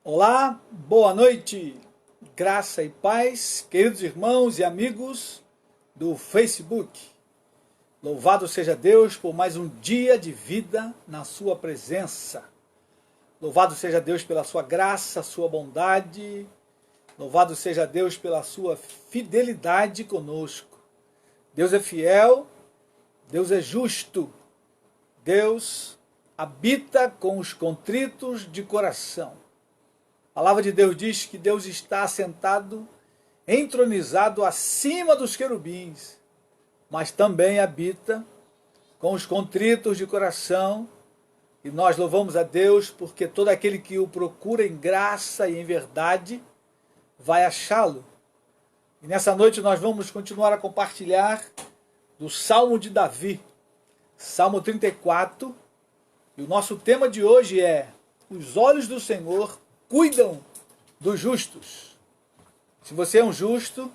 Olá, boa noite, graça e paz, queridos irmãos e amigos do Facebook. Louvado seja Deus por mais um dia de vida na sua presença. Louvado seja Deus pela sua graça, sua bondade. Louvado seja Deus pela sua fidelidade conosco. Deus é fiel, Deus é justo. Deus habita com os contritos de coração. A palavra de Deus diz que Deus está assentado, entronizado acima dos querubins, mas também habita com os contritos de coração. E nós louvamos a Deus porque todo aquele que o procura em graça e em verdade vai achá-lo. E nessa noite nós vamos continuar a compartilhar do Salmo de Davi, Salmo 34, e o nosso tema de hoje é: os olhos do Senhor cuidam dos justos. Se você é um justo,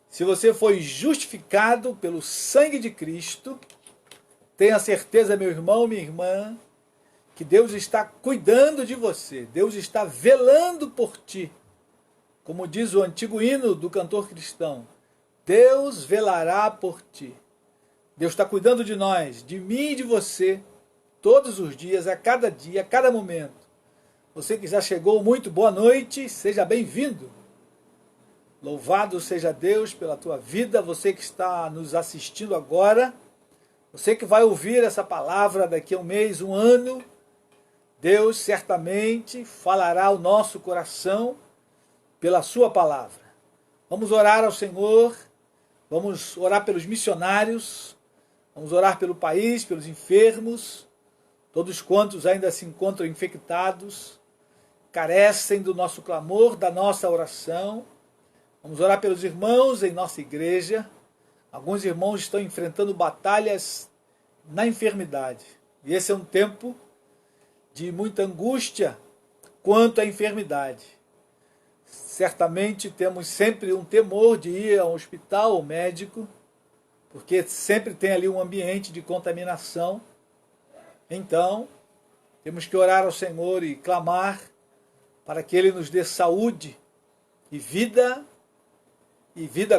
se você foi justificado pelo sangue de Cristo, tenha certeza, meu irmão, minha irmã, que Deus está cuidando de você, Deus está velando por ti. Como diz o antigo hino do cantor cristão, Deus velará por ti. Deus está cuidando de nós, de mim e de você, todos os dias, a cada momento. Você que já chegou, muito boa noite, seja bem-vindo. Louvado seja Deus pela tua vida, você que está nos assistindo agora, você que vai ouvir essa palavra daqui a um mês, um ano, Deus certamente falará ao nosso coração pela sua palavra. Vamos orar ao Senhor, vamos orar pelos missionários, vamos orar pelo país, pelos enfermos, todos quantos ainda se encontram infectados, carecem do nosso clamor, da nossa oração. Vamos orar pelos irmãos em nossa igreja. Alguns irmãos estão enfrentando batalhas na enfermidade. E esse é um tempo de muita angústia quanto à enfermidade. Certamente temos sempre um temor de ir ao hospital ou médico, porque sempre tem ali um ambiente de contaminação. Então, temos que orar ao Senhor e clamar para que Ele nos dê saúde e vida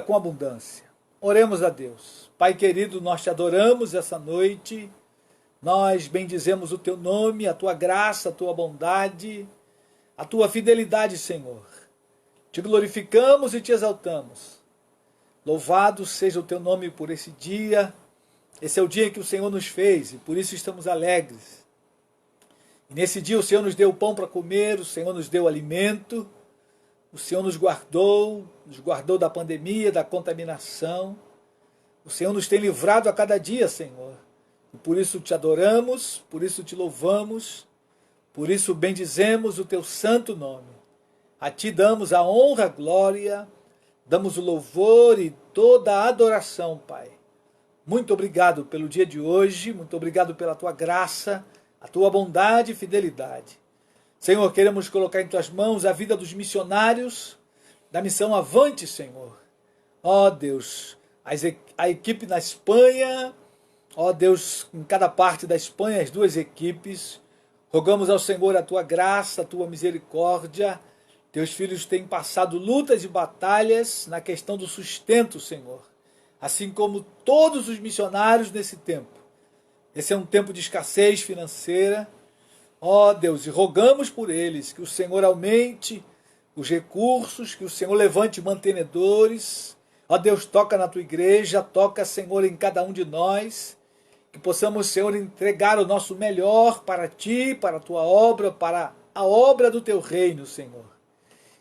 com abundância. Oremos a Deus. Pai querido, nós te adoramos essa noite, nós bendizemos o teu nome, a tua graça, a tua bondade, a tua fidelidade, Senhor. Te glorificamos e te exaltamos. Louvado seja o teu nome por esse dia. Esse é o dia que o Senhor nos fez e por isso estamos alegres. E nesse dia o Senhor nos deu pão para comer, o Senhor nos deu alimento, o Senhor nos guardou da pandemia, da contaminação. O Senhor nos tem livrado a cada dia, Senhor. E por isso te adoramos, por isso te louvamos, por isso bendizemos o teu santo nome. A ti damos a honra, a glória, damos o louvor e toda a adoração, Pai. Muito obrigado pelo dia de hoje, muito obrigado pela tua graça, a tua bondade e fidelidade. Senhor, queremos colocar em tuas mãos a vida dos missionários da missão Avante, Senhor. Ó Deus, a equipe na Espanha, ó Deus, em cada parte da Espanha, as duas equipes, rogamos ao Senhor a tua graça, a tua misericórdia. Teus filhos têm passado lutas e batalhas na questão do sustento, Senhor, assim como todos os missionários nesse tempo. Esse é um tempo de escassez financeira. Ó Deus, e rogamos por eles que o Senhor aumente os recursos, que o Senhor levante mantenedores. Ó Deus, toca na tua igreja, toca, Senhor, em cada um de nós, que possamos, Senhor, entregar o nosso melhor para ti, para a tua obra, para a obra do teu reino, Senhor.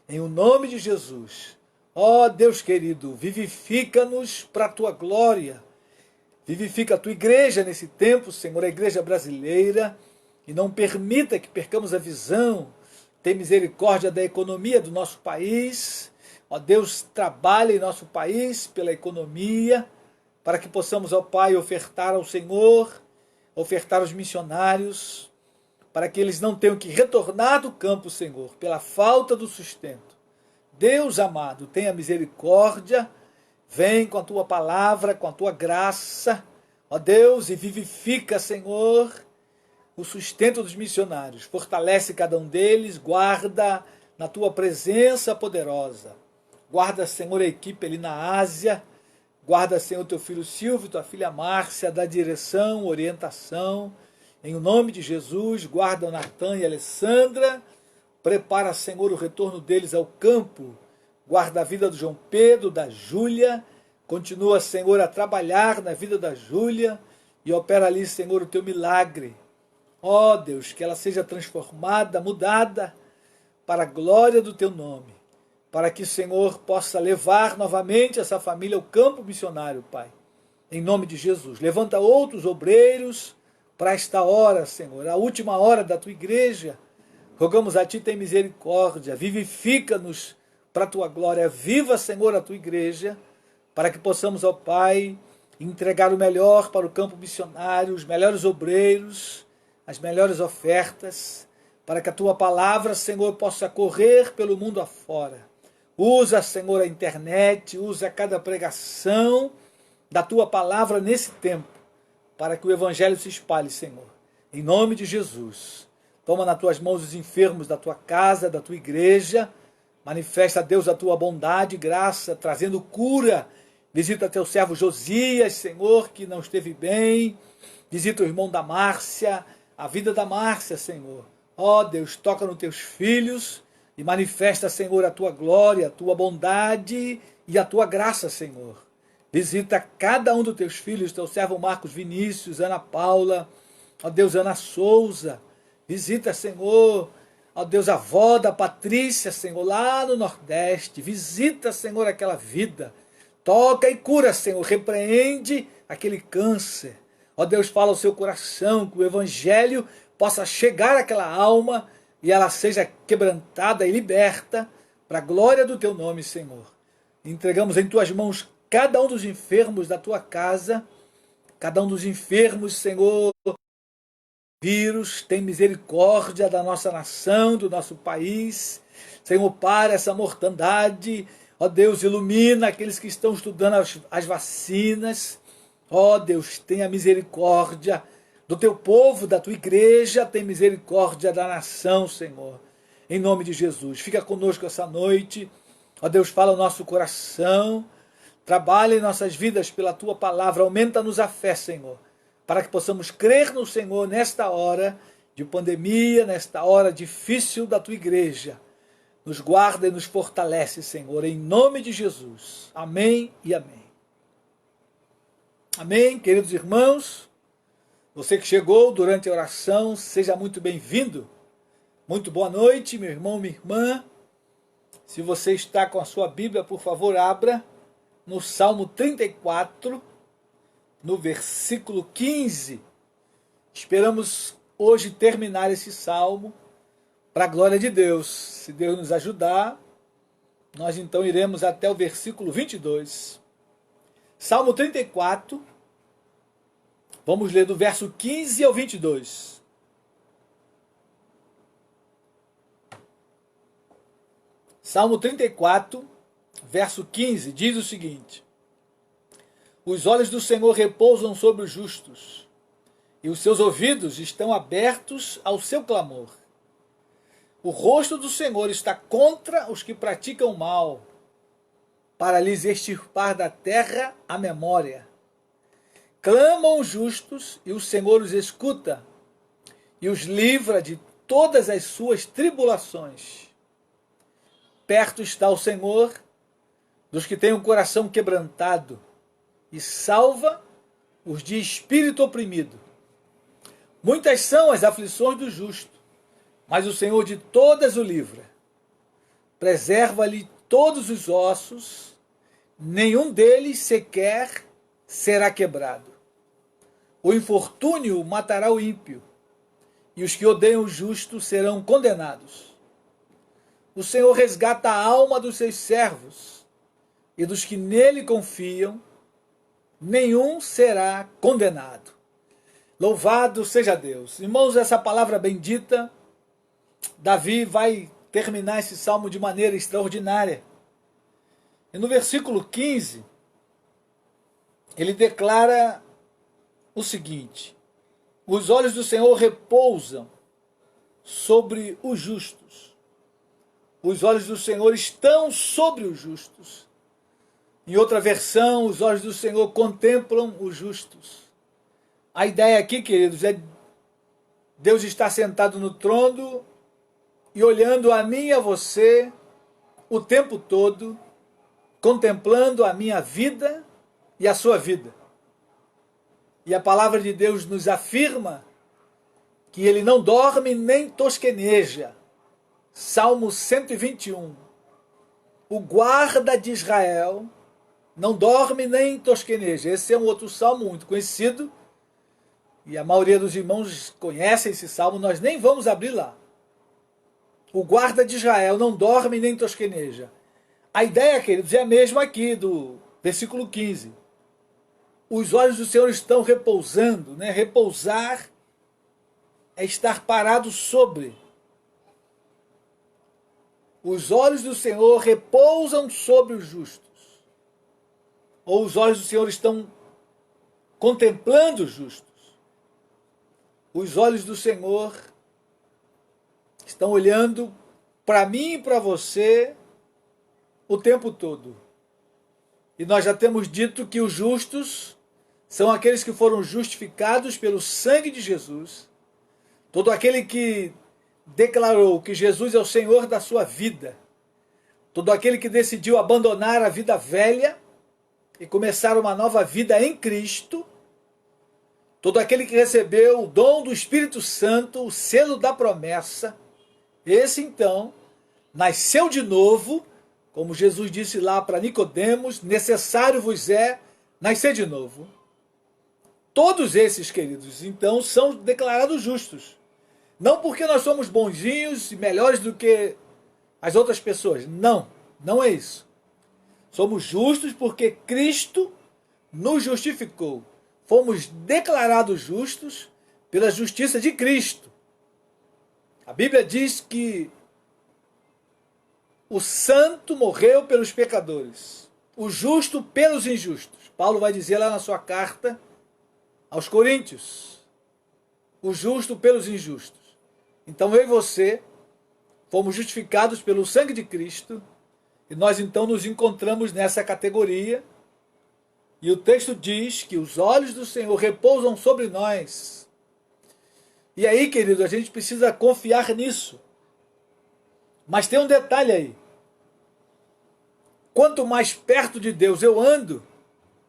Em o nome de Jesus. Ó Deus querido, vivifica-nos para a tua glória. Vivifica a tua igreja nesse tempo, Senhor, a igreja brasileira, e não permita que percamos a visão. Tem misericórdia da economia do nosso país. Ó Deus, trabalha em nosso país pela economia, para que possamos, ó Pai, ofertar ao Senhor, ofertar aos missionários, para que eles não tenham que retornar do campo, Senhor, pela falta do sustento. Deus amado, tenha misericórdia. Vem com a tua palavra, com a tua graça, ó Deus, e vivifica, Senhor, o sustento dos missionários. Fortalece cada um deles, guarda, na tua presença poderosa. Guarda, Senhor, a equipe ali na Ásia. Guarda, Senhor, teu filho Silvio, tua filha Márcia, dá direção, orientação. Em nome de Jesus, guarda o Natan e a Alessandra. Prepara, Senhor, o retorno deles ao campo. Guarda a vida do João Pedro, da Júlia. Continua, Senhor, a trabalhar na vida da Júlia. E opera ali, Senhor, o teu milagre. Ó Deus, que ela seja transformada, mudada, para a glória do teu nome. Para que o Senhor possa levar novamente essa família ao campo missionário, Pai. Em nome de Jesus. Levanta outros obreiros para esta hora, Senhor, a última hora da tua igreja. Rogamos a ti, tem misericórdia. Vivifica-nos para a tua glória. Viva, Senhor, a tua igreja, para que possamos, ó Pai, entregar o melhor para o campo missionário, os melhores obreiros, as melhores ofertas, para que a tua palavra, Senhor, possa correr pelo mundo afora. Usa, Senhor, a internet, usa cada pregação da tua palavra nesse tempo, para que o evangelho se espalhe, Senhor. Em nome de Jesus. Toma nas tuas mãos os enfermos da tua casa, da tua igreja. Manifesta, Deus, a tua bondade e graça, trazendo cura. Visita teu servo Josias, Senhor, que não esteve bem. Visita o irmão da Márcia, a vida da Márcia, Senhor. Ó Deus, toca nos teus filhos e manifesta, Senhor, a tua glória, a tua bondade e a tua graça, Senhor. Visita cada um dos teus filhos, teu servo Marcos Vinícius, Ana Paula, ó Deus, Ana Souza. Visita, Senhor, ó Deus, a avó da Patrícia, Senhor, lá no Nordeste. Visita, Senhor, aquela vida. Toca e cura, Senhor. Repreende aquele câncer. Ó Deus, fala ao seu coração, que o evangelho possa chegar àquela alma e ela seja quebrantada e liberta para a glória do teu nome, Senhor. Entregamos em tuas mãos cada um dos enfermos da tua casa, cada um dos enfermos, Senhor. Vírus, tem misericórdia da nossa nação, do nosso país. Senhor, para essa mortandade. Ó Deus, ilumina aqueles que estão estudando as vacinas. Ó Deus, tenha misericórdia do teu povo, da tua igreja, tem misericórdia da nação, Senhor. Em nome de Jesus, fica conosco essa noite. Ó Deus, fala o nosso coração. Trabalha em nossas vidas pela tua palavra. Aumenta-nos a fé, Senhor, para que possamos crer no Senhor nesta hora de pandemia, nesta hora difícil da tua igreja. Nos guarda e nos fortalece, Senhor, em nome de Jesus. Amém e amém. Amém, queridos irmãos. Você que chegou durante a oração, seja muito bem-vindo. Muito boa noite, meu irmão, minha irmã. Se você está com a sua Bíblia, por favor, abra no Salmo 34, no versículo 15. Esperamos hoje terminar esse salmo para a glória de Deus. Se Deus nos ajudar, nós então iremos até o versículo 22. Salmo 34, vamos ler do verso 15 ao 22. Salmo 34, verso 15, diz o seguinte: os olhos do Senhor repousam sobre os justos, e os seus ouvidos estão abertos ao seu clamor. O rosto do Senhor está contra os que praticam mal, para lhes extirpar da terra a memória. Clamam os justos, e o Senhor os escuta, e os livra de todas as suas tribulações. Perto está o Senhor dos que têm o coração quebrantado, e salva os de espírito oprimido. Muitas são as aflições do justo, mas o Senhor de todas o livra. Preserva-lhe todos os ossos, nenhum deles sequer será quebrado. O infortúnio matará o ímpio, e os que odeiam o justo serão condenados. O Senhor resgata a alma dos seus servos, e dos que nele confiam, nenhum será condenado. Louvado seja Deus. Irmãos, essa palavra bendita, Davi vai terminar esse salmo de maneira extraordinária. E no versículo 15, ele declara o seguinte: os olhos do Senhor repousam sobre os justos. os olhos do Senhor estão sobre os justos. Em outra versão, os olhos do Senhor contemplam os justos. A ideia aqui, queridos, é Deus estar sentado no trono e olhando a mim e a você o tempo todo, contemplando a minha vida e a sua vida. E a palavra de Deus nos afirma que ele não dorme nem tosqueneja. Salmo 121. O guarda de Israel não dorme nem tosqueneja. Esse é um outro salmo muito conhecido, e a maioria dos irmãos conhecem esse salmo, nós nem vamos abrir lá. O guarda de Israel não dorme nem tosqueneja. A ideia, queridos, é a mesma aqui do versículo 15. Os olhos do Senhor estão repousando, né? Repousar é estar parado sobre. Os olhos do Senhor repousam sobre os justos. Ou os olhos do Senhor estão contemplando os justos. Os olhos do Senhor estão olhando para mim e para você o tempo todo. E nós já temos dito que os justos são aqueles que foram justificados pelo sangue de Jesus. Todo aquele que declarou que Jesus é o Senhor da sua vida. Todo aquele que decidiu abandonar a vida velha e começar uma nova vida em Cristo. Todo aquele que recebeu o dom do Espírito Santo, o selo da promessa, esse então nasceu de novo, como Jesus disse lá para Nicodemos, necessário vos é nascer de novo. Todos esses, queridos, então são declarados justos. Não porque nós somos bonzinhos e melhores do que as outras pessoas. Não, não é isso. Somos justos porque Cristo nos justificou. Fomos declarados justos pela justiça de Cristo. A Bíblia diz que o santo morreu pelos pecadores, o justo pelos injustos. Paulo vai dizer lá na sua carta aos Coríntios, o justo pelos injustos. Então eu e você fomos justificados pelo sangue de Cristo e nós então nos encontramos nessa categoria. E o texto diz que os olhos do Senhor repousam sobre nós. E aí, querido, a gente precisa confiar nisso. Mas tem um detalhe aí. Quanto mais perto de Deus eu ando,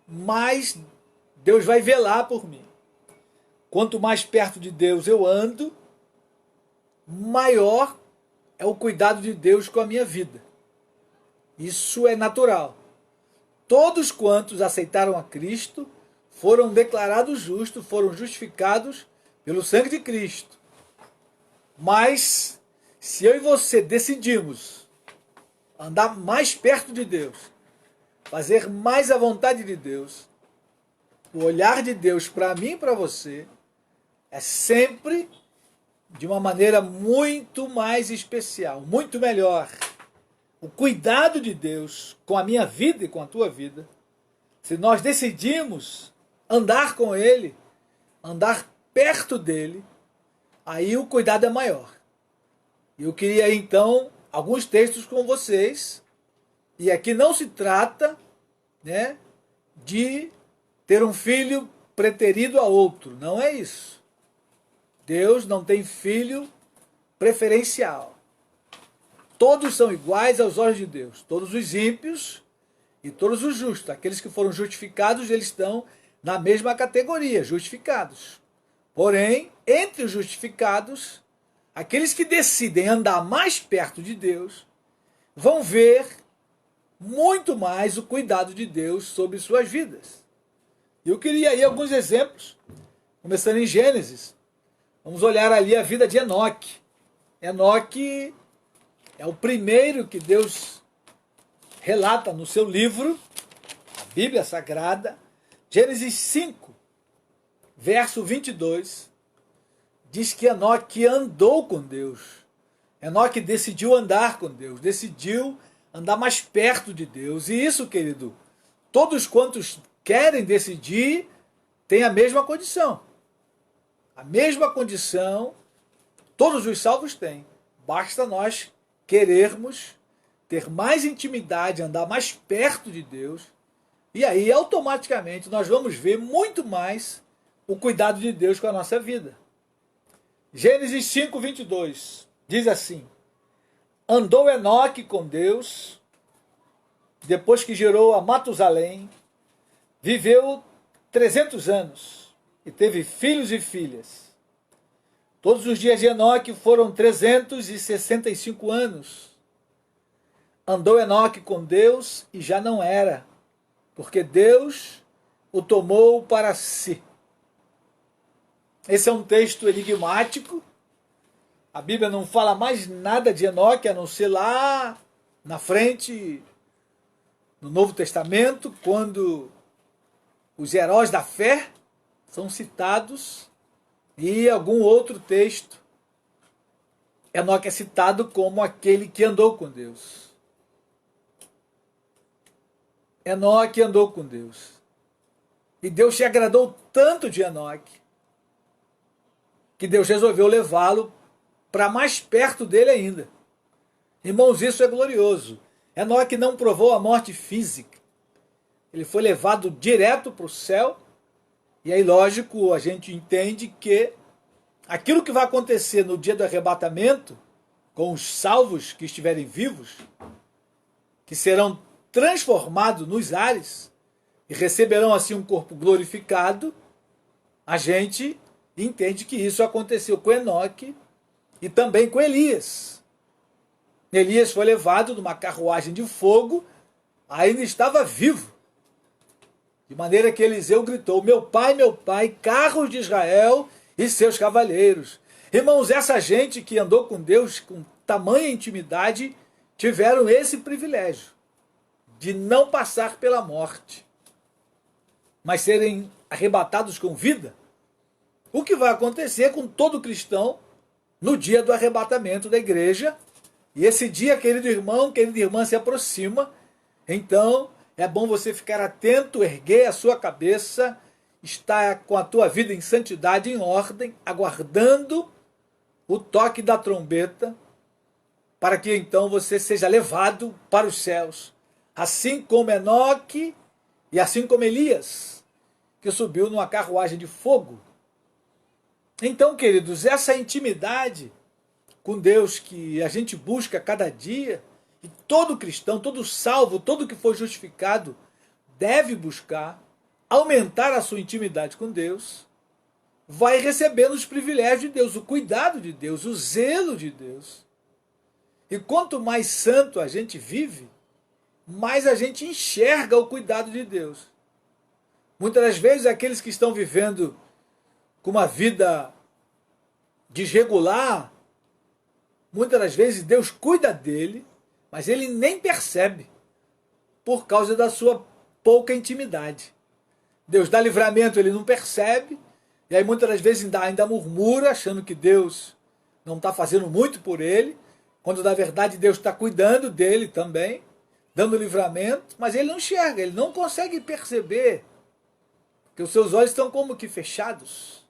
mais Deus vai velar por mim. Quanto mais perto de Deus eu ando, maior é o cuidado de Deus com a minha vida. Isso é natural. Todos quantos aceitaram a Cristo foram declarados justos, foram justificados pelo sangue de Cristo. Mas, se eu e você decidimos andar mais perto de Deus, fazer mais a vontade de Deus, o olhar de Deus para mim e para você é sempre de uma maneira muito mais especial, muito melhor. O cuidado de Deus com a minha vida e com a tua vida, se nós decidimos andar com Ele, andar perto dEle, aí o cuidado é maior. Eu queria então alguns textos com vocês, e aqui não se trata, né, de ter um filho preterido a outro, não é isso. Deus não tem filho preferencial. Todos são iguais aos olhos de Deus. Todos os ímpios e todos os justos. Aqueles que foram justificados, eles estão na mesma categoria, justificados. Porém, entre os justificados, aqueles que decidem andar mais perto de Deus, vão ver muito mais o cuidado de Deus sobre suas vidas. Eu queria aí alguns exemplos, começando em Gênesis. Vamos olhar ali a vida de Enoque. Enoque é o primeiro que Deus relata no seu livro, a Bíblia Sagrada. Gênesis 5, verso 22, diz que Enoque andou com Deus. Enoque decidiu andar com Deus, decidiu andar mais perto de Deus. E isso, querido, todos quantos querem decidir têm a mesma condição. A mesma condição todos os salvos têm. Basta nós querermos ter mais intimidade, andar mais perto de Deus, e aí automaticamente nós vamos ver muito mais o cuidado de Deus com a nossa vida. Gênesis 5:22 diz assim: andou Enoque com Deus, depois que gerou a Matusalém, viveu 300 anos e teve filhos e filhas. Todos os dias de Enoque foram 365 anos. Andou Enoque com Deus e já não era, porque Deus o tomou para si. Esse é um texto enigmático. A Bíblia não fala mais nada de Enoque, a não ser lá na frente, no Novo Testamento, quando os heróis da fé são citados, e algum outro texto, Enoque é citado como aquele que andou com Deus. Enoque andou com Deus. E Deus se agradou tanto de Enoque, que Deus resolveu levá-lo para mais perto dele ainda. Irmãos, isso é glorioso. Enoque não provou a morte física. Ele foi levado direto para o céu. E aí, lógico, a gente entende que aquilo que vai acontecer no dia do arrebatamento, com os salvos que estiverem vivos, que serão transformados nos ares e receberão assim um corpo glorificado, a gente entende que isso aconteceu com Enoque e também com Elias. Elias foi levado numa carruagem de fogo, ainda estava vivo. De maneira que Eliseu gritou: meu pai, carros de Israel e seus cavaleiros. Irmãos, essa gente que andou com Deus com tamanha intimidade, tiveram esse privilégio de não passar pela morte, mas serem arrebatados com vida. O que vai acontecer com todo cristão no dia do arrebatamento da igreja. E esse dia, querido irmão, querida irmã, se aproxima. Então, é bom você ficar atento, erguer a sua cabeça, estar com a tua vida em santidade, em ordem, aguardando o toque da trombeta, para que então você seja levado para os céus, assim como Enoque e assim como Elias, que subiu numa carruagem de fogo. Então, queridos, essa intimidade com Deus que a gente busca a cada dia, e todo cristão, todo salvo, todo que foi justificado, deve buscar aumentar a sua intimidade com Deus, vai recebendo os privilégios de Deus, o cuidado de Deus, o zelo de Deus. E quanto mais santo a gente vive, mais a gente enxerga o cuidado de Deus. Muitas das vezes aqueles que estão vivendo com uma vida desregular, muitas das vezes Deus cuida dele, mas ele nem percebe, por causa da sua pouca intimidade. Deus dá livramento, ele não percebe, e aí muitas das vezes ainda murmura, achando que Deus não está fazendo muito por ele, quando na verdade Deus está cuidando dele também, dando livramento, mas ele não enxerga, ele não consegue perceber, porque os seus olhos estão como que fechados.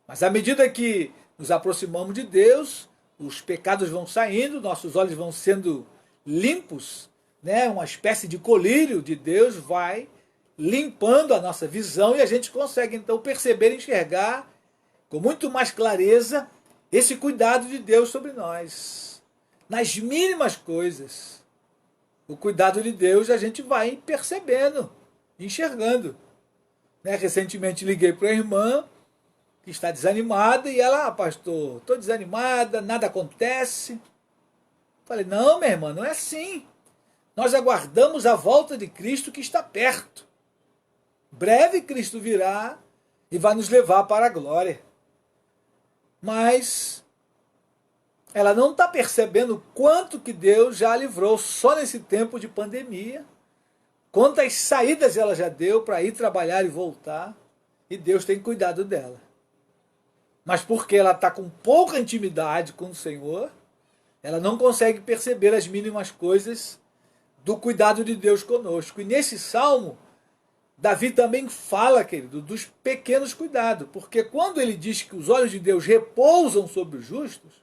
Mas à medida que nos aproximamos de Deus, os pecados vão saindo, nossos olhos vão sendo limpos, né? Uma espécie de colírio de Deus vai limpando a nossa visão e a gente consegue então perceber e enxergar com muito mais clareza esse cuidado de Deus sobre nós. Nas mínimas coisas, o cuidado de Deus a gente vai percebendo, enxergando. Né? Recentemente liguei para a irmã, que está desanimada, e ela: pastor, estou desanimada, nada acontece. Falei: não, minha irmã, não é assim. Nós aguardamos a volta de Cristo que está perto. Breve Cristo virá e vai nos levar para a glória. Mas ela não está percebendo quanto que Deus já livrou só nesse tempo de pandemia, quantas saídas ela já deu para ir trabalhar e voltar, e Deus tem cuidado dela. Mas porque ela está com pouca intimidade com o Senhor, ela não consegue perceber as mínimas coisas do cuidado de Deus conosco. E nesse salmo, Davi também fala, querido, dos pequenos cuidados. Porque quando ele diz que os olhos de Deus repousam sobre os justos,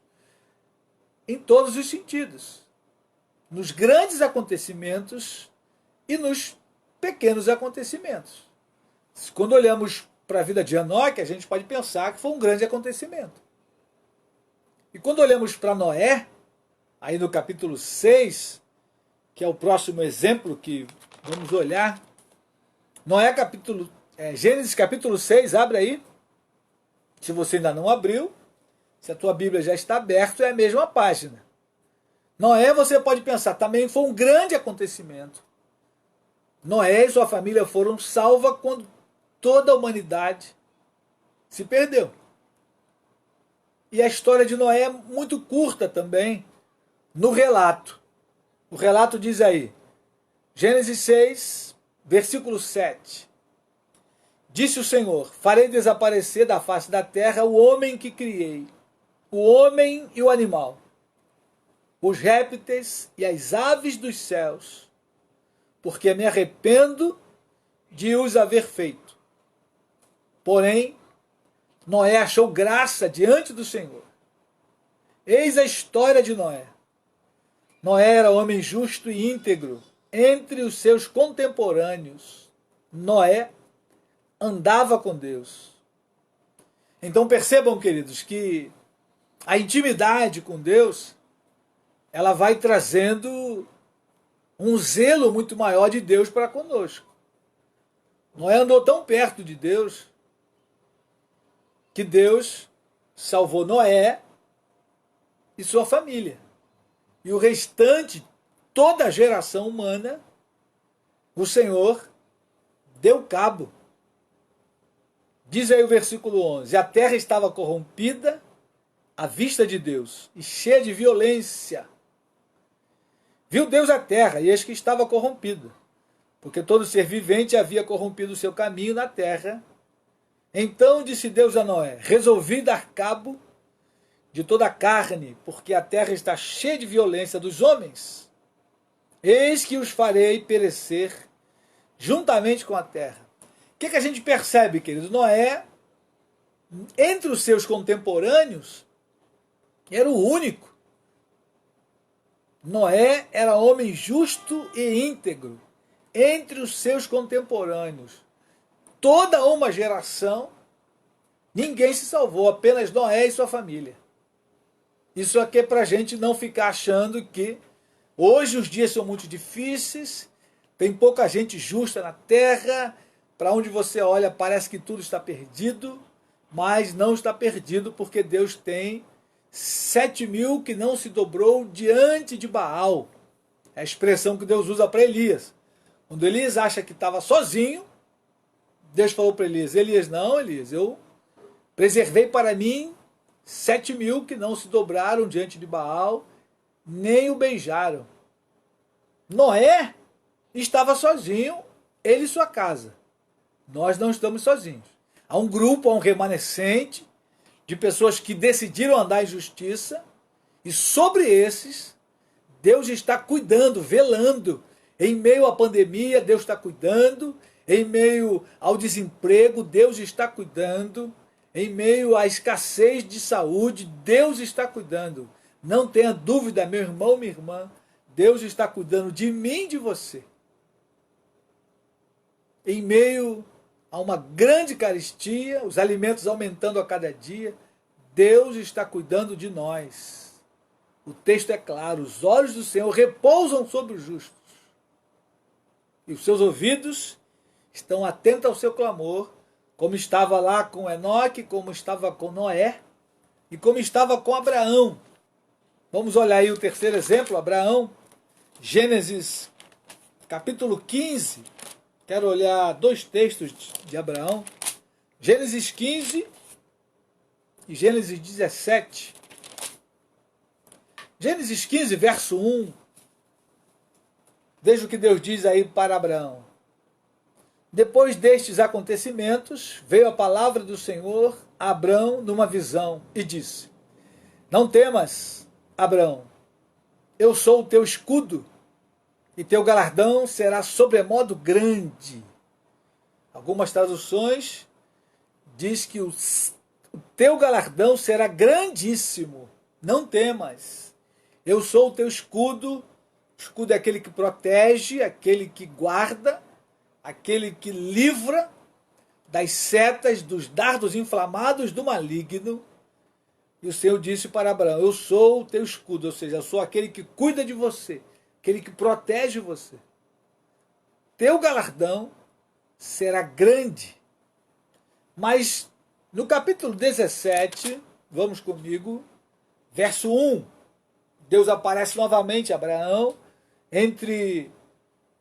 em todos os sentidos, nos grandes acontecimentos e nos pequenos acontecimentos. Quando olhamos para a vida de Enoque, a gente pode pensar que foi um grande acontecimento. E quando olhamos para Noé, aí no capítulo 6, que é o próximo exemplo que vamos olhar, Gênesis capítulo 6, abre aí. Se você ainda não abriu, se a tua Bíblia já está aberta, é a mesma página. Noé, você pode pensar, também foi um grande acontecimento. Noé e sua família foram salvos quando toda a humanidade se perdeu. E a história de Noé é muito curta também no relato. O relato diz aí, Gênesis 6, versículo 7. Disse o Senhor, farei desaparecer da face da terra o homem que criei, o homem e o animal, os répteis e as aves dos céus, porque me arrependo de os haver feito. Porém, Noé achou graça diante do Senhor. Eis a história de Noé. Noé era homem justo e íntegro entre os seus contemporâneos. Noé andava com Deus. Então percebam, queridos, que a intimidade com Deus, ela vai trazendo um zelo muito maior de Deus para conosco. Noé andou tão perto de Deus que Deus salvou Noé e sua família. E o restante, toda a geração humana, o Senhor deu cabo. Diz aí o versículo 11, a terra estava corrompida à vista de Deus e cheia de violência. Viu Deus a terra e eis que estava corrompida, porque todo ser vivente havia corrompido o seu caminho na terra. Então disse Deus a Noé, resolvi dar cabo de toda a carne, porque a terra está cheia de violência dos homens. Eis que os farei perecer juntamente com a terra. O que a gente percebe, querido? Noé, entre os seus contemporâneos, era o único. Noé era homem justo e íntegro entre os seus contemporâneos. Toda uma geração, ninguém se salvou, apenas Noé e sua família. Isso aqui é para a gente não ficar achando que hoje os dias são muito difíceis, tem pouca gente justa na terra, para onde você olha parece que tudo está perdido, mas não está perdido porque Deus tem 7.000 que não se dobrou diante de Baal. É a expressão que Deus usa para Elias. Quando Elias acha que estava sozinho, Deus falou para Elias, não, Elias, eu preservei para mim 7.000 que não se dobraram diante de Baal, nem o beijaram. Noé estava sozinho, ele e sua casa. Nós não estamos sozinhos. Há um grupo, há um remanescente de pessoas que decidiram andar em justiça, e sobre esses, Deus está cuidando, velando. Em meio à pandemia, Deus está cuidando. Em meio ao desemprego, Deus está cuidando. Em meio à escassez de saúde, Deus está cuidando. Não tenha dúvida, meu irmão, minha irmã, Deus está cuidando de mim e de você. Em meio a uma grande carestia, os alimentos aumentando a cada dia, Deus está cuidando de nós. O texto é claro, os olhos do Senhor repousam sobre os justos. E os seus ouvidos estão atentos ao seu clamor, como estava lá com Enoque, como estava com Noé e como estava com Abraão. Vamos olhar aí o terceiro exemplo, Abraão, Gênesis capítulo 15. Quero olhar dois textos de Abraão, Gênesis 15 e Gênesis 17. Gênesis 15, verso 1. Veja o que Deus diz aí para Abraão. Depois destes acontecimentos, veio a palavra do Senhor a Abrão numa visão e disse, não temas, Abrão, eu sou o teu escudo e teu galardão será sobremodo grande. Algumas traduções diz que o teu galardão será grandíssimo. Não temas. Eu sou o teu escudo. O escudo é aquele que protege, aquele que guarda, aquele que livra das setas, dos dardos inflamados do maligno. E o Senhor disse para Abraão, eu sou o teu escudo, ou seja, eu sou aquele que cuida de você, aquele que protege você. Teu galardão será grande. Mas no capítulo 17, vamos comigo, verso 1, Deus aparece novamente a Abraão. Entre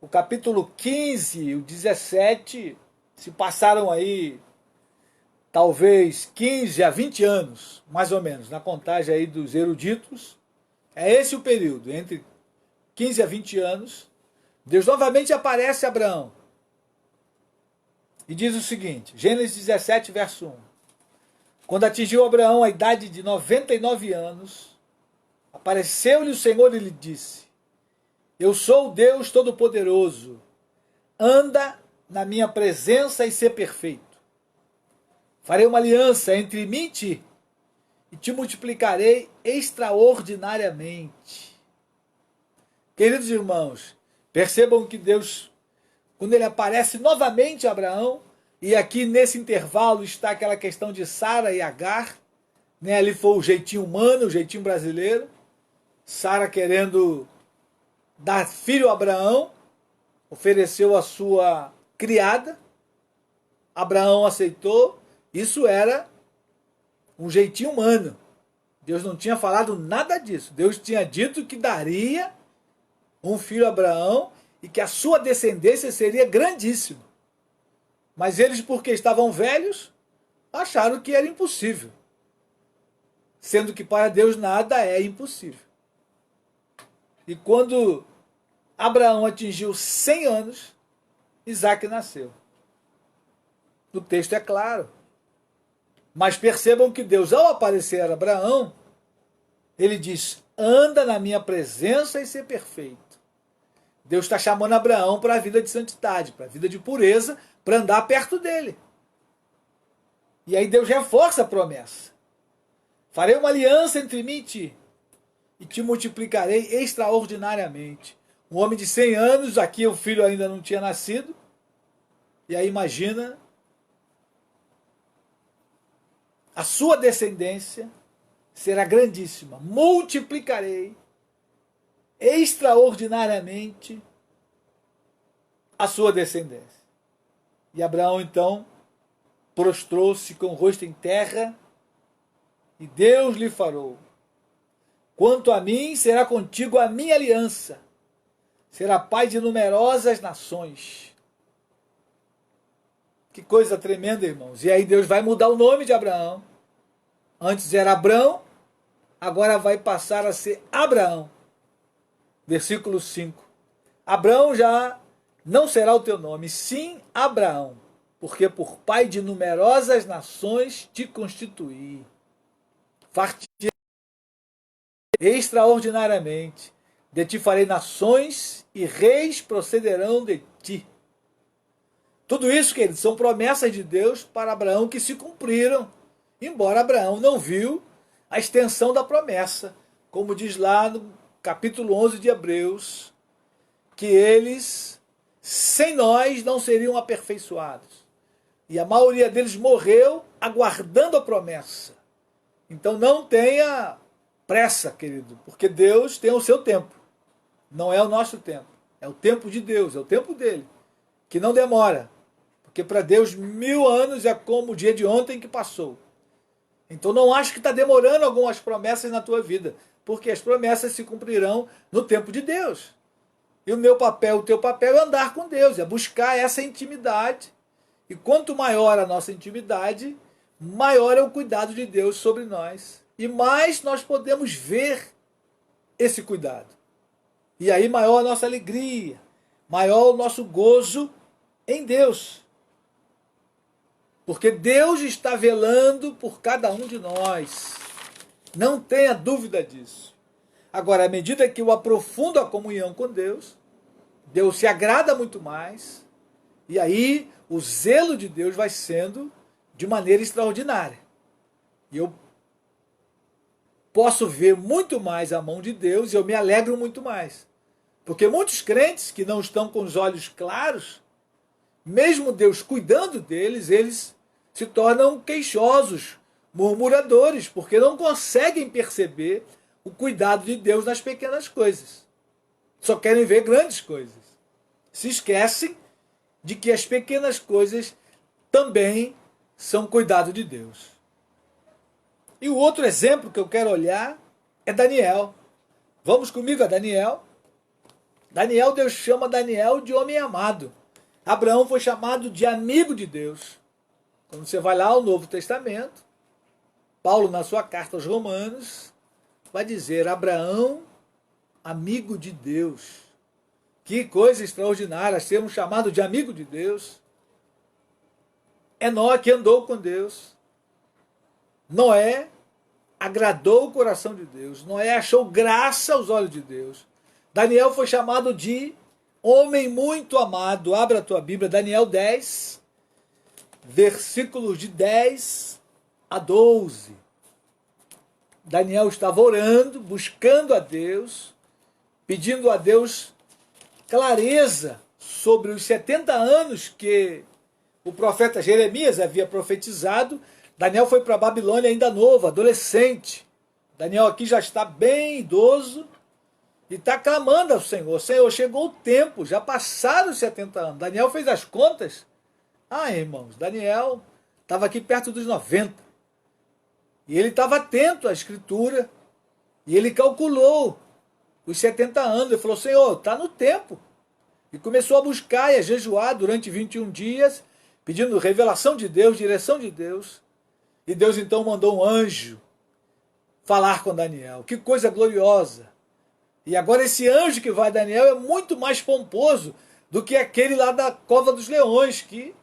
o capítulo 15 e o 17, se passaram aí talvez 15 a 20 anos, mais ou menos, na contagem aí dos eruditos. É esse o período, entre 15 a 20 anos. Deus novamente aparece a Abraão e diz o seguinte, Gênesis 17, verso 1. Quando atingiu Abraão a idade de 99 anos, apareceu-lhe o Senhor e lhe disse, eu sou o Deus Todo-Poderoso, anda na minha presença e ser perfeito. Farei uma aliança entre mim e te multiplicarei extraordinariamente. Queridos irmãos, percebam que Deus, quando ele aparece novamente a Abraão, e aqui nesse intervalo está aquela questão de Sara e Agar, né? Ali foi o jeitinho humano, o jeitinho brasileiro, Sara querendo dar filho a Abraão, ofereceu a sua criada, Abraão aceitou, isso era um jeitinho humano. Deus não tinha falado nada disso. Deus tinha dito que daria um filho a Abraão e que a sua descendência seria grandíssima. Mas eles, porque estavam velhos, acharam que era impossível. Sendo que para Deus nada é impossível. E quando Abraão atingiu 100 anos, Isaac nasceu. O texto é claro. Mas percebam que Deus, ao aparecer a Abraão, ele diz, anda na minha presença e ser perfeito. Deus está chamando Abraão para a vida de santidade, para a vida de pureza, para andar perto dele. E aí Deus reforça a promessa. Farei uma aliança entre mim e te multiplicarei extraordinariamente. Um homem de 100 anos, aqui o filho ainda não tinha nascido, e aí imagina, a sua descendência será grandíssima. Multiplicarei extraordinariamente a sua descendência. E Abraão então prostrou-se com o rosto em terra e Deus lhe falou, quanto a mim, será contigo a minha aliança, será pai de numerosas nações. Que coisa tremenda, irmãos. E aí Deus vai mudar o nome de Abraão. Antes era Abrão, agora vai passar a ser Abraão. Versículo 5. Abraão já não será o teu nome, sim Abraão, porque por pai de numerosas nações te constituí. Fartirei extraordinariamente. De ti farei nações e reis procederão de ti. Tudo isso, queridos, são promessas de Deus para Abraão que se cumpriram, embora Abraão não viu a extensão da promessa, como diz lá no capítulo 11 de Hebreus, que eles, sem nós, não seriam aperfeiçoados. E a maioria deles morreu aguardando a promessa. Então não tenha pressa, querido, porque Deus tem o seu tempo. Não é o nosso tempo. É o tempo de Deus, é o tempo dele, que não demora. Porque para Deus 1000 anos é como o dia de ontem que passou. Então não acho que está demorando algumas promessas na tua vida, porque as promessas se cumprirão no tempo de Deus. E o meu papel, o teu papel é andar com Deus, é buscar essa intimidade. E quanto maior a nossa intimidade, maior é o cuidado de Deus sobre nós. E mais nós podemos ver esse cuidado. E aí maior a nossa alegria, maior o nosso gozo em Deus. Porque Deus está velando por cada um de nós. Não tenha dúvida disso. Agora, à medida que eu aprofundo a comunhão com Deus, Deus se agrada muito mais. E aí o zelo de Deus vai sendo de maneira extraordinária. E eu posso ver muito mais a mão de Deus e eu me alegro muito mais. Porque muitos crentes que não estão com os olhos claros, mesmo Deus cuidando deles, eles se tornam queixosos, murmuradores, porque não conseguem perceber o cuidado de Deus nas pequenas coisas. Só querem ver grandes coisas. Se esquecem de que as pequenas coisas também são cuidado de Deus. E o outro exemplo que eu quero olhar é Daniel. Vamos comigo a Daniel. Daniel, Deus chama Daniel de homem amado. Abraão foi chamado de amigo de Deus. Quando você vai lá ao Novo Testamento, Paulo, na sua carta aos Romanos, vai dizer: Abraão, amigo de Deus. Que coisa extraordinária sermos chamados de amigo de Deus. Enoque andou com Deus. Noé agradou o coração de Deus. Noé achou graça aos olhos de Deus. Daniel foi chamado de homem muito amado. Abra a tua Bíblia, Daniel 10, versículos de 10 a 12. Daniel estava orando, buscando a Deus, pedindo a Deus clareza sobre os 70 anos que o profeta Jeremias havia profetizado. Daniel foi para a Babilônia ainda novo, adolescente. Daniel aqui já está bem idoso e está clamando ao Senhor. Senhor, chegou o tempo, já passaram os 70 anos. Daniel fez as contas. Irmãos, Daniel estava aqui perto dos 90. E ele estava atento à Escritura. E ele calculou os 70 anos. Ele falou: Senhor, está no tempo. E começou a buscar e a jejuar durante 21 dias, pedindo revelação de Deus, direção de Deus. E Deus então mandou um anjo falar com Daniel. Que coisa gloriosa! E agora esse anjo que vai a Daniel é muito mais pomposo do que aquele lá da cova dos leões, que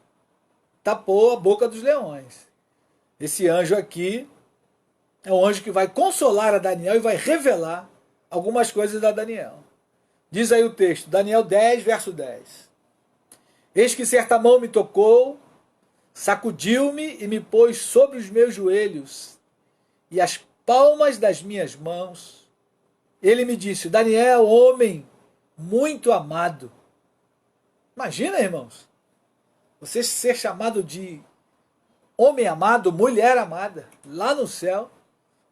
tapou a boca dos leões. Esse anjo aqui é um anjo que vai consolar a Daniel e vai revelar algumas coisas da Daniel. Diz aí o texto, Daniel 10, verso 10. Eis que certa mão me tocou, sacudiu-me e me pôs sobre os meus joelhos e as palmas das minhas mãos. Ele me disse: Daniel, homem muito amado. Imagina, irmãos, você ser chamado de homem amado, mulher amada, lá no céu,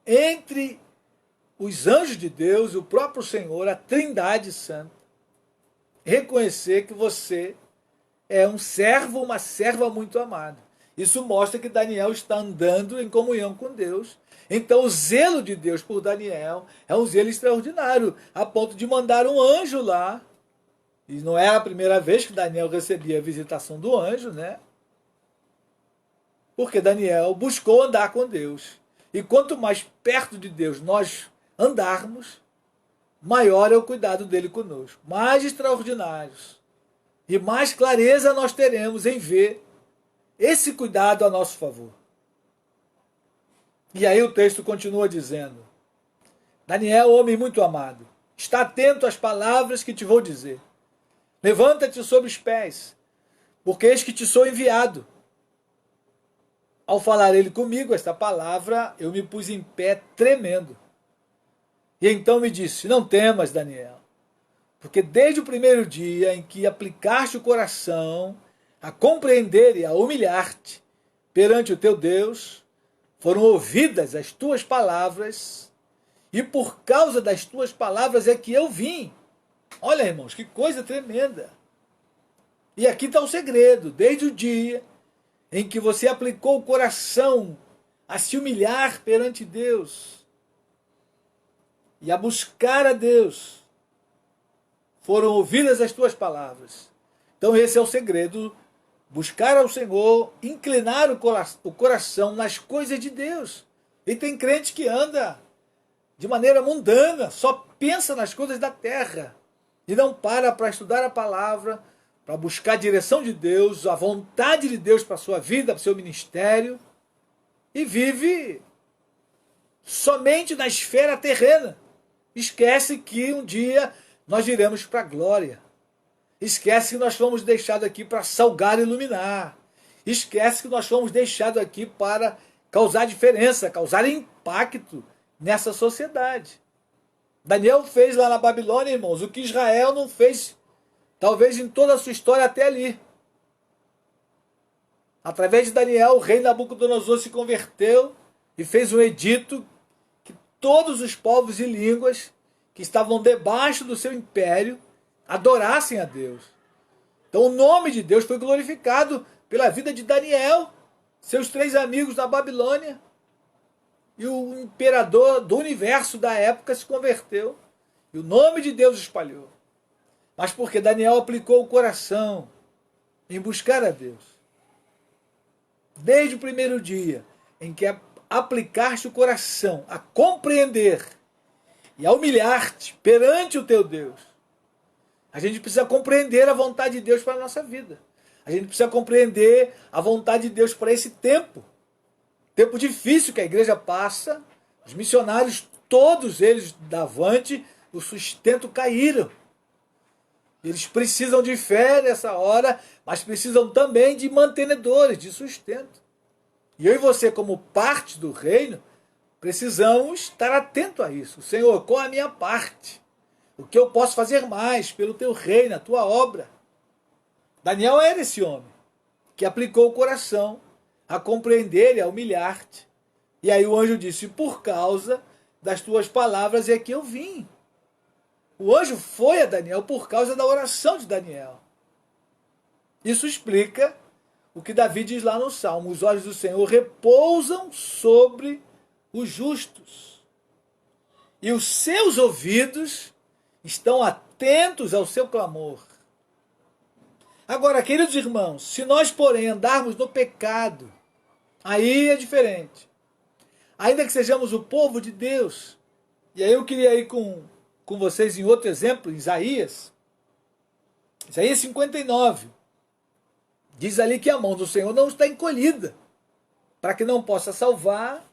entre os anjos de Deus, o próprio Senhor, a Trindade Santa, reconhecer que você é um servo, uma serva muito amada. Isso mostra que Daniel está andando em comunhão com Deus. Então o zelo de Deus por Daniel é um zelo extraordinário, a ponto de mandar um anjo lá. E não era a primeira vez que Daniel recebia a visitação do anjo, né? Porque Daniel buscou andar com Deus. E quanto mais perto de Deus nós andarmos, maior é o cuidado dele conosco. Mais extraordinários. E mais clareza nós teremos em ver esse cuidado a nosso favor. E aí o texto continua dizendo: Daniel, homem muito amado, está atento às palavras que te vou dizer. Levanta-te sobre os pés, porque eis que te sou enviado. Ao falar ele comigo esta palavra, eu me pus em pé tremendo. E então me disse: não temas, Daniel, porque desde o primeiro dia em que aplicaste o coração a compreender e a humilhar-te perante o teu Deus, foram ouvidas as tuas palavras, e por causa das tuas palavras é que eu vim. Olha, irmãos, que coisa tremenda. E aqui está o segredo. Desde o dia em que você aplicou o coração a se humilhar perante Deus e a buscar a Deus, foram ouvidas as tuas palavras. Então esse é o segredo: buscar ao Senhor, inclinar o coração nas coisas de Deus. E tem crente que anda de maneira mundana, só pensa nas coisas da terra e não para estudar a palavra, para buscar a direção de Deus, a vontade de Deus para a sua vida, para o seu ministério, e vive somente na esfera terrena. Esquece que um dia nós iremos para a glória. Esquece que nós fomos deixados aqui para salgar e iluminar. Esquece que nós fomos deixados aqui para causar diferença, causar impacto, nessa sociedade. Daniel fez lá na Babilônia, irmãos, o que Israel não fez, talvez em toda a sua história até ali. Através de Daniel, o rei Nabucodonosor se converteu e fez um edito que todos os povos e línguas que estavam debaixo do seu império adorassem a Deus. Então o nome de Deus foi glorificado pela vida de Daniel, seus 3 amigos na Babilônia. E o imperador do universo da época se converteu. E o nome de Deus espalhou. Mas porque Daniel aplicou o coração em buscar a Deus. Desde o primeiro dia em que aplicaste o coração a compreender e a humilhar-te perante o teu Deus, a gente precisa compreender a vontade de Deus para a nossa vida. A gente precisa compreender a vontade de Deus para esse tempo. Tempo difícil que a igreja passa. Os missionários, todos eles da Avante, o sustento caíram. Eles precisam de fé nessa hora, mas precisam também de mantenedores, de sustento. E eu e você, como parte do reino, precisamos estar atento a isso. Senhor, qual é a minha parte? O que eu posso fazer mais pelo teu reino, a tua obra? Daniel era esse homem que aplicou o coração a compreender e a humilhar-te. E aí o anjo disse, por causa das tuas palavras é que eu vim. O anjo foi a Daniel por causa da oração de Daniel. Isso explica o que Davi diz lá no Salmo. Os olhos do Senhor repousam sobre os justos. E os seus ouvidos estão atentos ao seu clamor. Agora, queridos irmãos, se nós, porém, andarmos no pecado, aí é diferente. Ainda que sejamos o povo de Deus. E aí eu queria ir com vocês em outro exemplo, em Isaías. Isaías 59. Diz ali que a mão do Senhor não está encolhida, para que não possa salvar,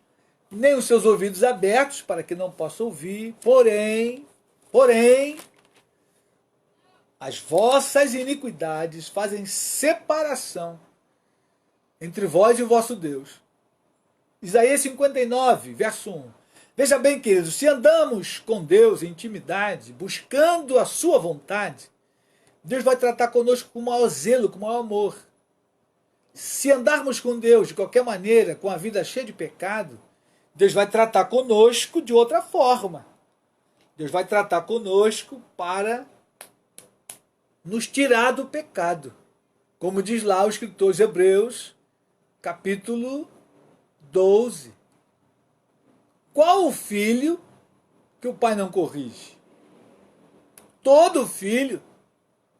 nem os seus ouvidos abertos, para que não possa ouvir. Porém, as vossas iniquidades fazem separação entre vós e o vosso Deus. Isaías 59, verso 1. Veja bem, queridos, se andamos com Deus em intimidade, buscando a sua vontade, Deus vai tratar conosco com maior zelo, com maior amor. Se andarmos com Deus de qualquer maneira, com a vida cheia de pecado, Deus vai tratar conosco de outra forma. Deus vai tratar conosco para nos tirar do pecado. Como diz lá o escritor de Hebreus, capítulo 12. Qual o filho que o pai não corrige? Todo filho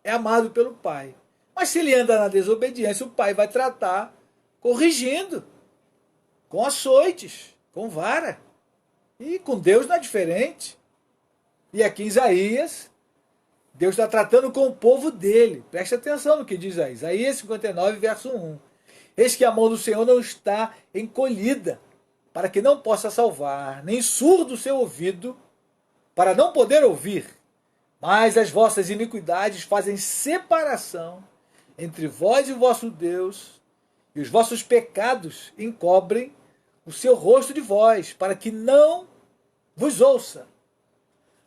é amado pelo pai. Mas se ele anda na desobediência, o pai vai tratar corrigindo, com açoites, com vara. E com Deus não é diferente. E aqui em Isaías, Deus está tratando com o povo dele. Preste atenção no que diz aí. Isaías 59, verso 1. Eis que a mão do Senhor não está encolhida, para que não possa salvar, nem surdo o seu ouvido, para não poder ouvir. Mas as vossas iniquidades fazem separação entre vós e o vosso Deus, e os vossos pecados encobrem o seu rosto de vós, para que não vos ouça.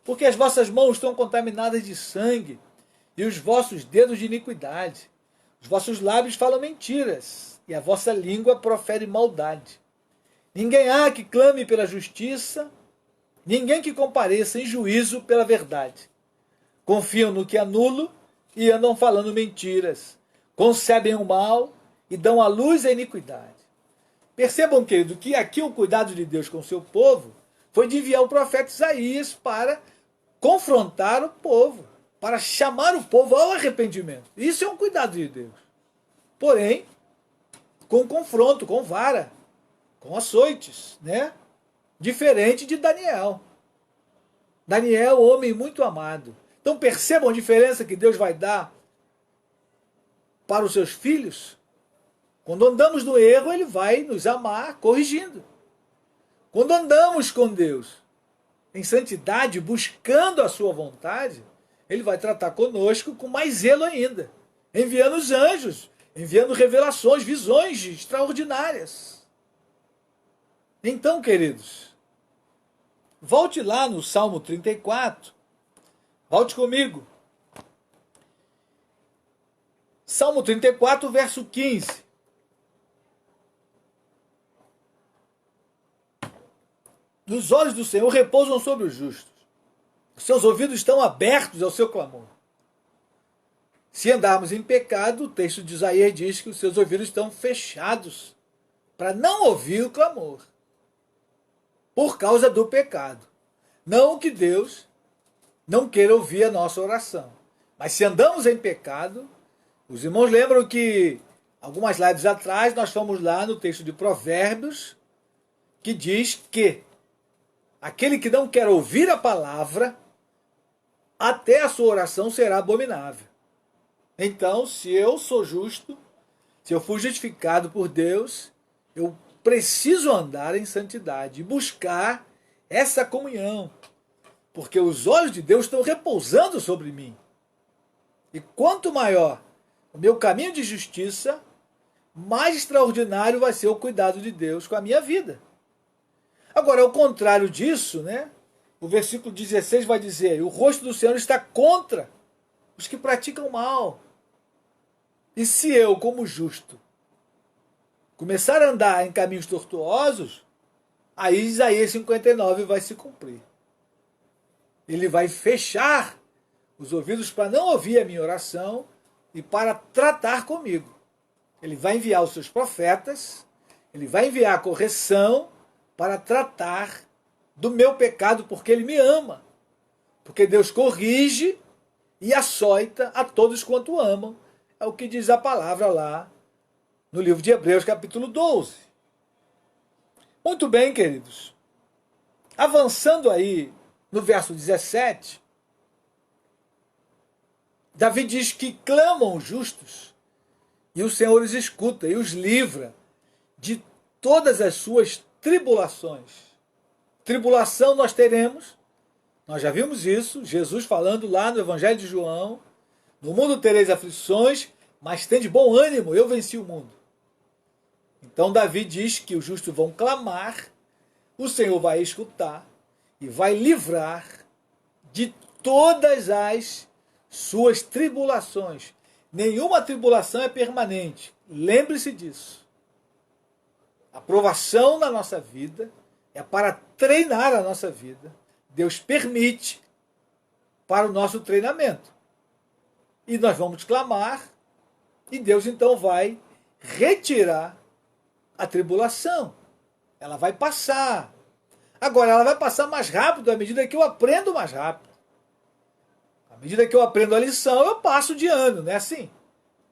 Porque as vossas mãos estão contaminadas de sangue, e os vossos dedos de iniquidade. Os vossos lábios falam mentiras, e a vossa língua profere maldade. Ninguém há que clame pela justiça, ninguém que compareça em juízo pela verdade. Confiam no que é nulo e andam falando mentiras. Concebem o mal e dão à luz a iniquidade. Percebam, querido, que aqui o cuidado de Deus com o seu povo foi de enviar o profeta Isaías para confrontar o povo, para chamar o povo ao arrependimento. Isso é um cuidado de Deus. Porém, com confronto, com vara, com açoites, né? Diferente de Daniel. Daniel, homem muito amado. Então percebam a diferença que Deus vai dar para os seus filhos. Quando andamos no erro, ele vai nos amar corrigindo. Quando andamos com Deus em santidade, buscando a sua vontade, ele vai tratar conosco com mais zelo ainda, enviando os anjos, enviando revelações, visões extraordinárias. Então, queridos, Volte lá no Salmo 34. Volte comigo. Salmo 34, verso 15. Os olhos do Senhor repousam sobre os justos. Os seus ouvidos estão abertos ao seu clamor. Se andarmos em pecado, o texto de Isaías diz que os seus ouvidos estão fechados para não ouvir o clamor. Por causa do pecado. Não que Deus não queira ouvir a nossa oração. Mas se andamos em pecado, os irmãos lembram que algumas lives atrás nós fomos lá no texto de Provérbios, que diz que aquele que não quer ouvir a palavra, até a sua oração será abominável. Então, se eu sou justo, se eu fui justificado por Deus, eu preciso andar em santidade e buscar essa comunhão, porque os olhos de Deus estão repousando sobre mim. E quanto maior o meu caminho de justiça, mais extraordinário vai ser o cuidado de Deus com a minha vida. Agora, ao contrário disso, né? O versículo 16 vai dizer: o rosto do Senhor está contra os que praticam mal. E se eu, como justo, começar a andar em caminhos tortuosos, aí Isaías 59 vai se cumprir. Ele vai fechar os ouvidos para não ouvir a minha oração e para tratar comigo. Ele vai enviar os seus profetas, ele vai enviar a correção para tratar do meu pecado, porque ele me ama. Porque Deus corrige e açoita a todos quanto amam. É o que diz a palavra lá no livro de Hebreus, capítulo 12. Muito bem, queridos. Avançando aí no verso 17, Davi diz que clamam os justos e o Senhor os escuta e os livra de todas as suas tribulações. Tribulação nós teremos, nós já vimos isso, Jesus falando lá no Evangelho de João: no mundo tereis aflições, mas tende bom ânimo, eu venci o mundo. Então Davi diz que os justos vão clamar, o Senhor vai escutar e vai livrar de todas as suas tribulações. Nenhuma tribulação é permanente, lembre-se disso. A provação na nossa vida é para treinar a nossa vida. Deus permite para o nosso treinamento. E nós vamos clamar, e Deus então vai retirar a tribulação. Ela vai passar. Agora, ela vai passar mais rápido à medida que eu aprendo mais rápido. À medida que eu aprendo a lição, eu passo de ano, não é assim?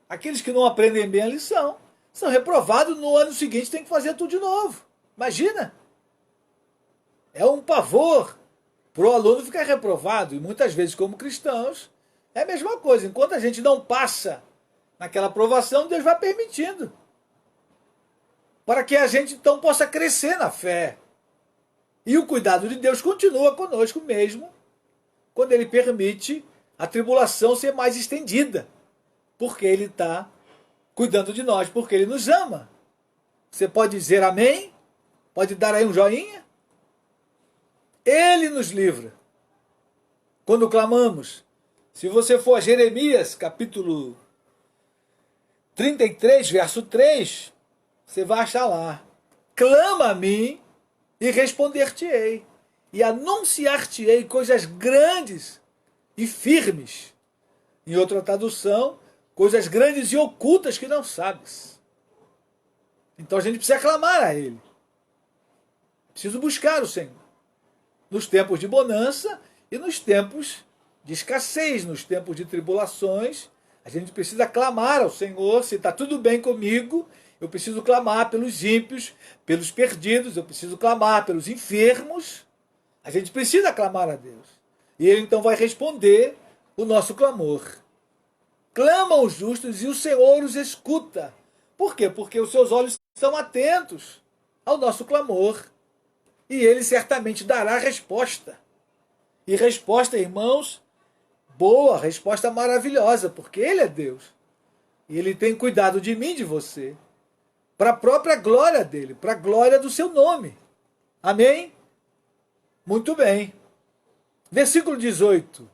Aqueles que não aprendem bem a lição são reprovados, no ano seguinte tem que fazer tudo de novo. Imagina! É um pavor para o aluno ficar reprovado. E muitas vezes, como cristãos, é a mesma coisa. Enquanto a gente não passa naquela aprovação, Deus vai permitindo. Para que a gente então possa crescer na fé. E o cuidado de Deus continua conosco mesmo quando Ele permite a tribulação ser mais estendida. Porque Ele está cuidando de nós, porque Ele nos ama. Você pode dizer amém? Pode dar aí um joinha? Ele nos livra. Quando clamamos, se você for a Jeremias, capítulo 33, verso 3, você vai achar lá: clama a mim e responder-te-ei, e anunciar-te-ei coisas grandes e firmes. Em outra tradução, coisas grandes e ocultas que não sabes. Então a gente precisa clamar a Ele. Preciso buscar o Senhor. Nos tempos de bonança e nos tempos de escassez, nos tempos de tribulações, a gente precisa clamar ao Senhor. Se está tudo bem comigo, eu preciso clamar pelos ímpios, pelos perdidos, eu preciso clamar pelos enfermos. A gente precisa clamar a Deus. E Ele então vai responder o nosso clamor. Clamam os justos e o Senhor os escuta. Por quê? Porque os seus olhos estão atentos ao nosso clamor. E Ele certamente dará resposta. E resposta, irmãos, boa, resposta maravilhosa, porque Ele é Deus. E Ele tem cuidado de mim e de você, para a própria glória dEle, para a glória do seu nome. Amém? Muito bem. Versículo 18.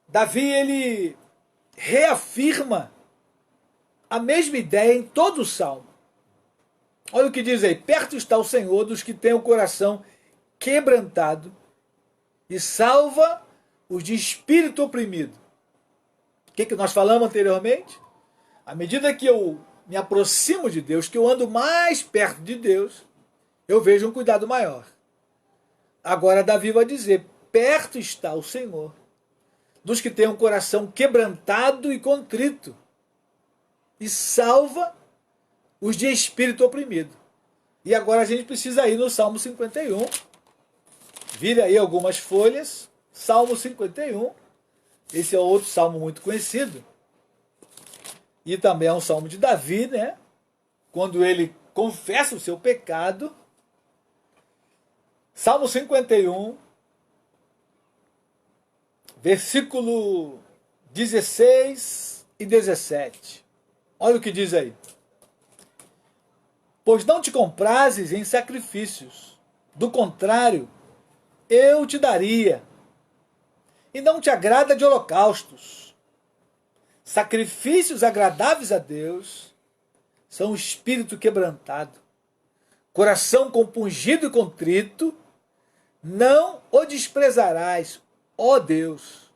Davi, ele reafirma a mesma ideia em todo o Salmo. Olha o que diz aí: perto está o Senhor dos que têm o coração quebrantado e salva os de espírito oprimido. O que nós falamos anteriormente? À medida que eu me aproximo de Deus, que eu ando mais perto de Deus, eu vejo um cuidado maior. Agora Davi vai dizer: perto está o Senhor dos que têm um coração quebrantado e contrito, e salva os de espírito oprimido. E agora a gente precisa ir no Salmo 51. Vira aí algumas folhas. Salmo 51. Esse é outro salmo muito conhecido. E também é um salmo de Davi, né? Quando ele confessa o seu pecado. Salmo 51, versículo 16 e 17. Olha o que diz aí: pois não te comprases em sacrifícios, do contrário, eu te daria. E não te agrada de holocaustos. Sacrifícios agradáveis a Deus são o espírito quebrantado, coração compungido e contrito, não o desprezarás, ó Deus.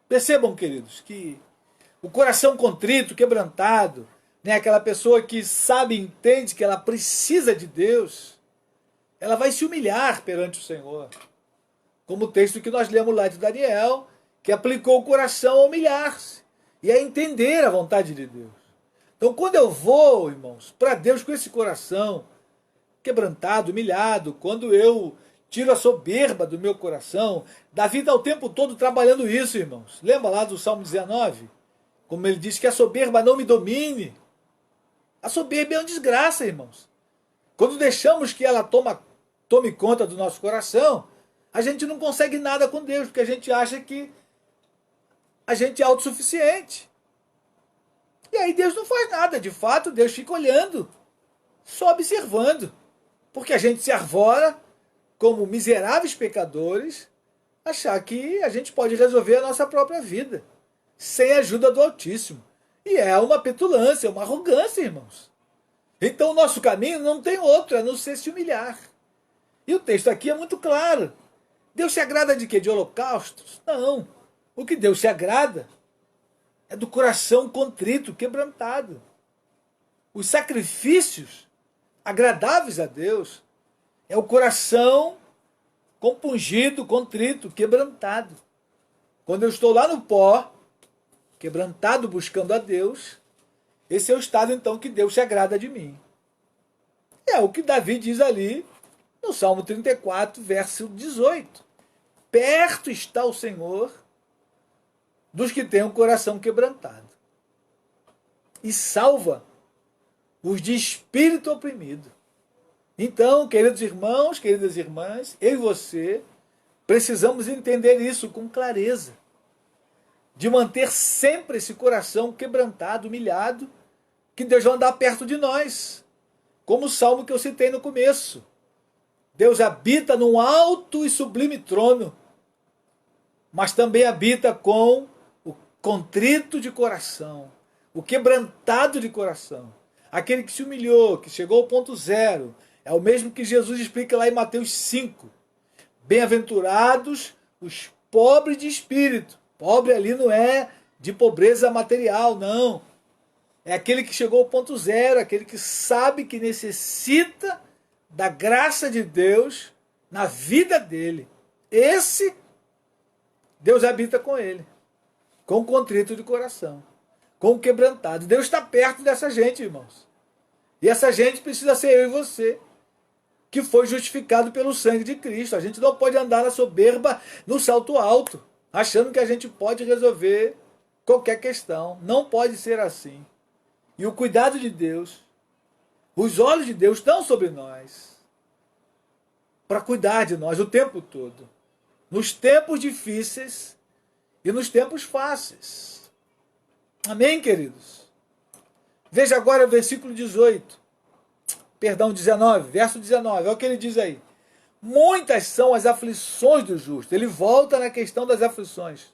Percebam, queridos, que o coração contrito, quebrantado, né, aquela pessoa que sabe e entende que ela precisa de Deus, ela vai se humilhar perante o Senhor. Como o texto que nós lemos lá de Daniel, que aplicou o coração a humilhar-se e a entender a vontade de Deus. Então, quando eu vou, irmãos, para Deus com esse coração quebrantado, humilhado, quando eu tiro a soberba do meu coração, Davi está o tempo todo trabalhando isso, irmãos. Lembra lá do Salmo 19? Como ele diz que a soberba não me domine. A soberba é uma desgraça, irmãos. Quando deixamos que ela tome conta do nosso coração, a gente não consegue nada com Deus, porque a gente acha que a gente é autossuficiente. E aí Deus não faz nada. De fato, Deus fica olhando, só observando. Porque a gente se arvora como miseráveis pecadores, achar que a gente pode resolver a nossa própria vida, sem a ajuda do Altíssimo. E é uma petulância, uma arrogância, irmãos. Então o nosso caminho não tem outro, a não ser se humilhar. E o texto aqui é muito claro. Deus se agrada de quê? De holocaustos? Não. O que Deus se agrada é do coração contrito, quebrantado. Os sacrifícios agradáveis a Deus é o coração compungido, contrito, quebrantado. Quando eu estou lá no pó, quebrantado, buscando a Deus, esse é o estado então que Deus se agrada de mim. É o que Davi diz ali no Salmo 34, verso 18. Perto está o Senhor dos que têm o coração quebrantado e salva os de espírito oprimido. Então, queridos irmãos, queridas irmãs, eu e você precisamos entender isso com clareza, de manter sempre esse coração quebrantado, humilhado, que Deus vai andar perto de nós, como o salmo que eu citei no começo. Deus habita num alto e sublime trono, mas também habita com o contrito de coração, o quebrantado de coração, aquele que se humilhou, que chegou ao ponto zero. É o mesmo que Jesus explica lá em Mateus 5. Bem-aventurados os pobres de espírito. Pobre ali não é de pobreza material, não. É aquele que chegou ao ponto zero, aquele que sabe que necessita da graça de Deus na vida dele. Esse, Deus habita com ele, com contrito de coração, com quebrantado. Deus está perto dessa gente, irmãos. E essa gente precisa ser eu e você, que foi justificado pelo sangue de Cristo. A gente não pode andar na soberba, no salto alto, achando que a gente pode resolver qualquer questão. Não pode ser assim. E o cuidado de Deus, os olhos de Deus estão sobre nós, para cuidar de nós o tempo todo, nos tempos difíceis e nos tempos fáceis. Amém, queridos? Veja agora o versículo 19, verso 19, olha o que ele diz aí. Muitas são as aflições do justo. Ele volta na questão das aflições.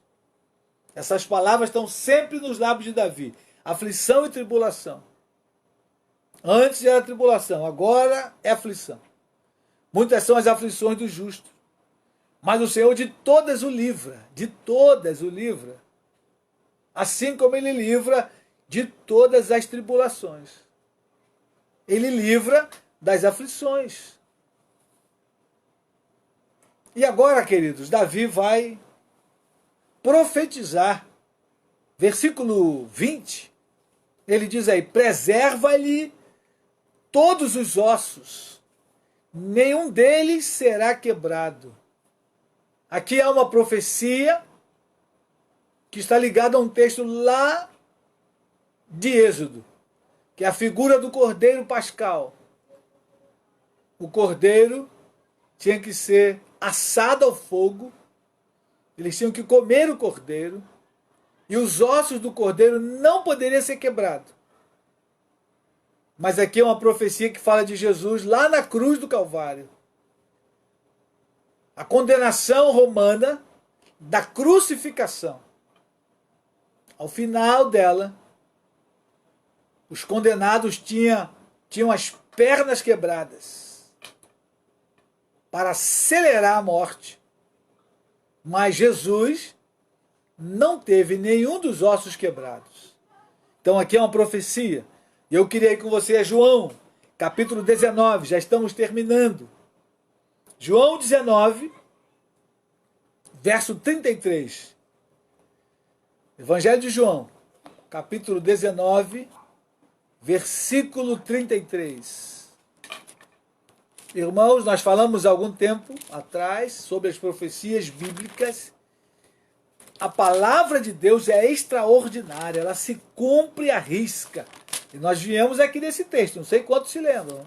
Essas palavras estão sempre nos lábios de Davi. Aflição e tribulação. Antes era tribulação, agora é aflição. Muitas são as aflições do justo. Mas o Senhor de todas o livra. De todas o livra. Assim como ele livra de todas as tribulações. Ele livra das aflições. E agora, queridos, Davi vai profetizar. Versículo 20, ele diz aí, preserva-lhe todos os ossos, nenhum deles será quebrado. Aqui há uma profecia que está ligada a um texto lá de Êxodo, que é a figura do cordeiro pascal. O cordeiro tinha que ser assado ao fogo, eles tinham que comer o cordeiro, e os ossos do cordeiro não poderiam ser quebrados. Mas aqui é uma profecia que fala de Jesus lá na cruz do Calvário. A condenação romana da crucificação. Ao final dela, os condenados tinham as pernas quebradas para acelerar a morte. Mas Jesus não teve nenhum dos ossos quebrados. Então aqui é uma profecia. E eu queria ir com você a João, capítulo 19, já estamos terminando. João 19, verso 33. Evangelho de João, capítulo 19, versículo 33. Irmãos, nós falamos há algum tempo atrás sobre as profecias bíblicas. A palavra de Deus é extraordinária, ela se cumpre à risca. E nós viemos aqui nesse texto, não sei quantos se lembram.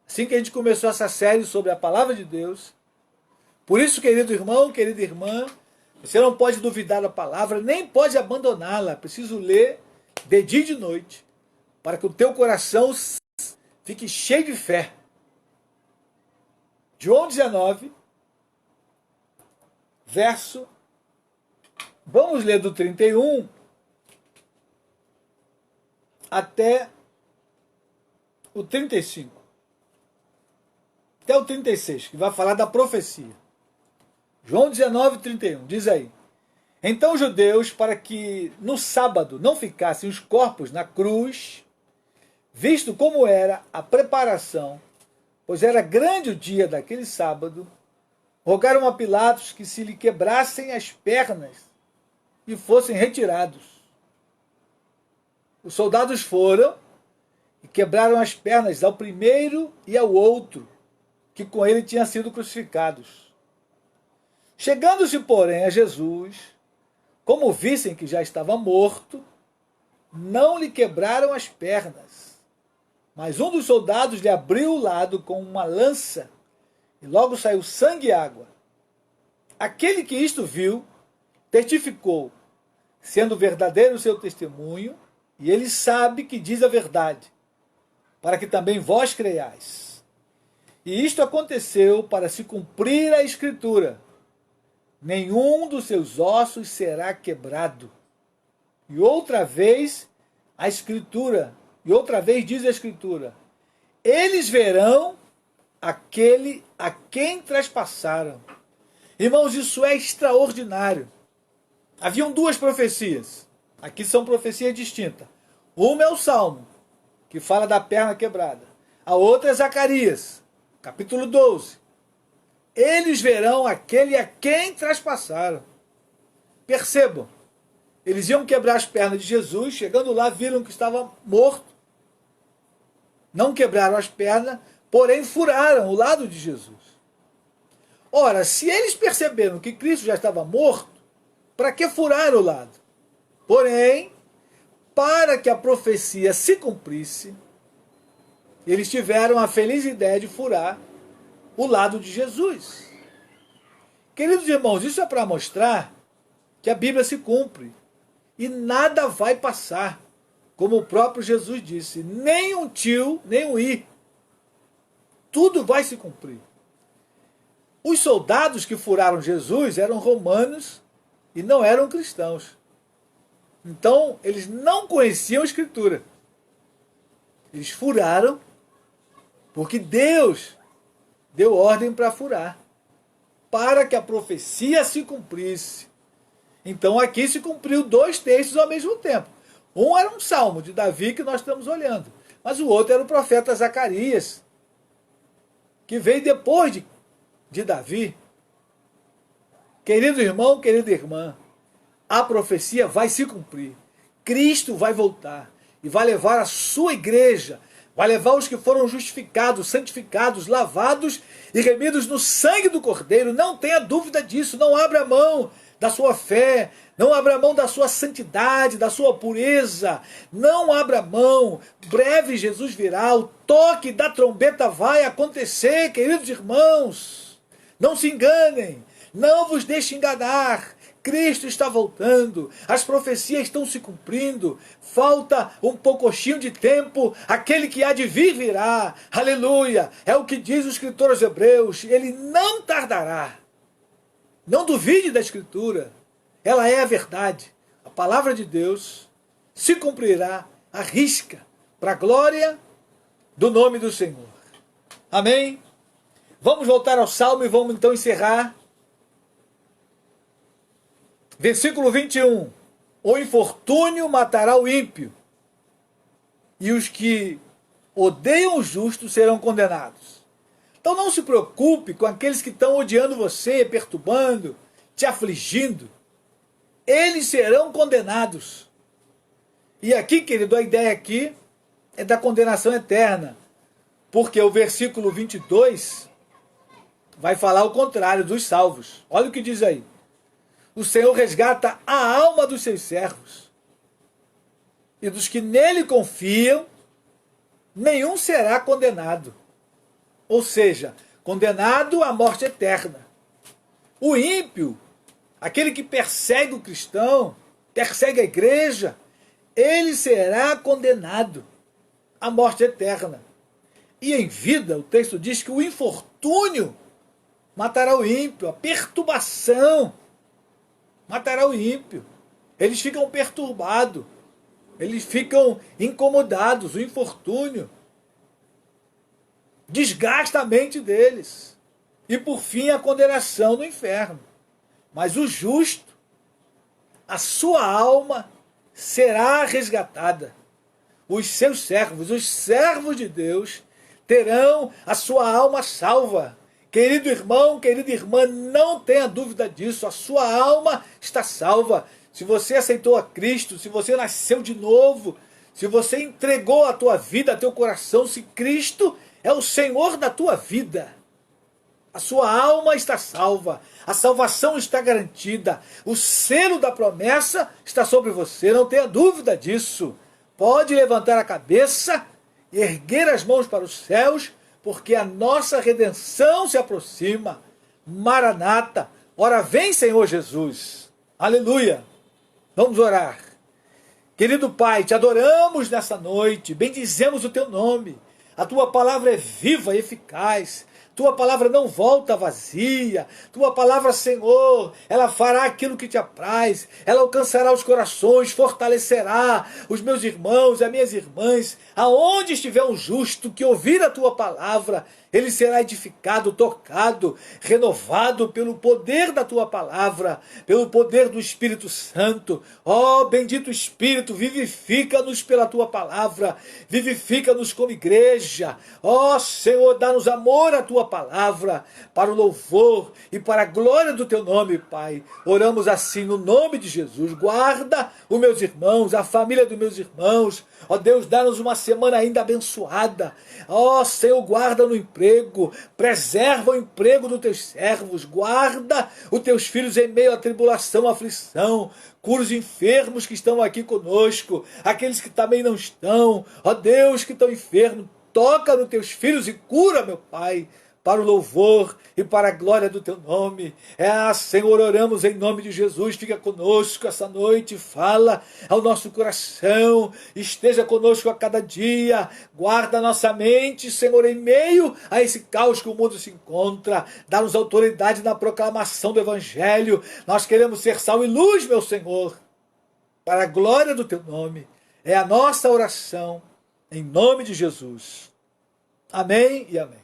Assim que a gente começou essa série sobre a palavra de Deus. Por isso, querido irmão, querida irmã, você não pode duvidar da palavra, nem pode abandoná-la. É preciso ler de dia e de noite, para que o teu coração fique cheio de fé. João 19, verso, vamos ler do 31 até o 35. Até o 36, que vai falar da profecia. João 19, 31, diz aí. Então os judeus, para que no sábado não ficassem os corpos na cruz, visto como era a preparação, pois era grande o dia daquele sábado, rogaram a Pilatos que se lhe quebrassem as pernas e fossem retirados. Os soldados foram e quebraram as pernas ao primeiro e ao outro, que com ele tinham sido crucificados. Chegando-se, porém, a Jesus, como vissem que já estava morto, não lhe quebraram as pernas. Mas um dos soldados lhe abriu o lado com uma lança, e logo saiu sangue e água. Aquele que isto viu, testificou, sendo verdadeiro o seu testemunho, e ele sabe que diz a verdade, para que também vós creiais. E isto aconteceu para se cumprir a Escritura. Nenhum dos seus ossos será quebrado. E outra vez a Escritura, e outra vez diz a Escritura, eles verão aquele a quem traspassaram. Irmãos, isso é extraordinário. Haviam duas profecias. Aqui são profecias distintas. Uma é o Salmo, que fala da perna quebrada. A outra é Zacarias, capítulo 12. Eles verão aquele a quem traspassaram. Percebam, eles iam quebrar as pernas de Jesus, chegando lá viram que estava morto. Não quebraram as pernas, porém furaram o lado de Jesus. Ora, se eles perceberam que Cristo já estava morto, para que furar o lado? Porém, para que a profecia se cumprisse, eles tiveram a feliz ideia de furar o lado de Jesus. Queridos irmãos, isso é para mostrar que a Bíblia se cumpre e nada vai passar. Como o próprio Jesus disse, nem um tio, nem um i. Tudo vai se cumprir. Os soldados que furaram Jesus eram romanos e não eram cristãos. Então, eles não conheciam a Escritura. Eles furaram porque Deus deu ordem para furar, para que a profecia se cumprisse. Então, aqui se cumpriu 2 textos ao mesmo tempo. Um era um salmo de Davi que nós estamos olhando, mas o outro era o profeta Zacarias, que veio depois de Davi. Querido irmão, querida irmã, a profecia vai se cumprir. Cristo vai voltar e vai levar a sua igreja, vai levar os que foram justificados, santificados, lavados e remidos no sangue do Cordeiro. Não tenha dúvida disso, não abra mão da sua fé, não abra mão da sua santidade, da sua pureza, não abra mão. Breve Jesus virá, o toque da trombeta vai acontecer, queridos irmãos. Não se enganem, não vos deixe enganar. Cristo está voltando, as profecias estão se cumprindo, falta um pouquinho de tempo, aquele que há de vir virá, aleluia, é o que diz o escritor aos Hebreus, ele não tardará. Não duvide da Escritura, ela é a verdade, a palavra de Deus se cumprirá à risca, para a glória do nome do Senhor. Amém? Vamos voltar ao Salmo e vamos então encerrar. Versículo 21. O infortúnio matará o ímpio, e os que odeiam o justo serão condenados. Então não se preocupe com aqueles que estão odiando você, perturbando, te afligindo. Eles serão condenados. E aqui, querido, a ideia aqui é da condenação eterna, porque o versículo 22 vai falar o contrário dos salvos. Olha o que diz aí. O Senhor resgata a alma dos seus servos, e dos que nele confiam, nenhum será condenado. Ou seja, condenado à morte eterna. O ímpio, aquele que persegue o cristão, persegue a igreja, ele será condenado à morte eterna. E em vida, o texto diz que o infortúnio matará o ímpio, a perturbação matará o ímpio. Eles ficam perturbados, eles ficam incomodados, o infortúnio desgasta a mente deles. E por fim a condenação no inferno. Mas o justo, a sua alma será resgatada. Os seus servos, os servos de Deus, terão a sua alma salva. Querido irmão, querida irmã, não tenha dúvida disso, a sua alma está salva. Se você aceitou a Cristo, se você nasceu de novo, se você entregou a tua vida, teu coração, se Cristo é o Senhor da tua vida, a sua alma está salva, a salvação está garantida, o selo da promessa está sobre você, não tenha dúvida disso. Pode levantar a cabeça, erguer as mãos para os céus, porque a nossa redenção se aproxima. Maranata, ora vem, Senhor Jesus. Aleluia. Vamos orar. Querido Pai, te adoramos nessa noite, bendizemos o teu nome. A tua palavra é viva e eficaz. Tua palavra não volta vazia. Tua palavra, Senhor, ela fará aquilo que te apraz. Ela alcançará os corações, fortalecerá os meus irmãos e as minhas irmãs. Aonde estiver um justo que ouvir a tua palavra, ele será edificado, tocado, renovado pelo poder da tua palavra, pelo poder do Espírito Santo. Ó, bendito Espírito, vivifica-nos pela tua palavra, vivifica-nos como igreja. Ó, Senhor, dá-nos amor à tua palavra, para o louvor e para a glória do teu nome, Pai. Oramos assim no nome de Jesus. Guarda os meus irmãos, a família dos meus irmãos. Ó Deus, dá-nos uma semana ainda abençoada. Ó Senhor, guarda no emprego, preserva o emprego dos teus servos, guarda os teus filhos em meio à tribulação, aflição, cura os enfermos que estão aqui conosco, aqueles que também não estão, ó Deus, que estão enfermos, toca nos teus filhos e cura, meu Pai. para o louvor e para a glória do teu nome. Senhor, oramos em nome de Jesus, fica conosco essa noite, fala ao nosso coração, esteja conosco a cada dia, guarda a nossa mente, Senhor, em meio a esse caos que o mundo se encontra, dá-nos autoridade na proclamação do Evangelho. Nós queremos ser sal e luz, meu Senhor, para a glória do teu nome. É a nossa oração, em nome de Jesus. Amém e amém.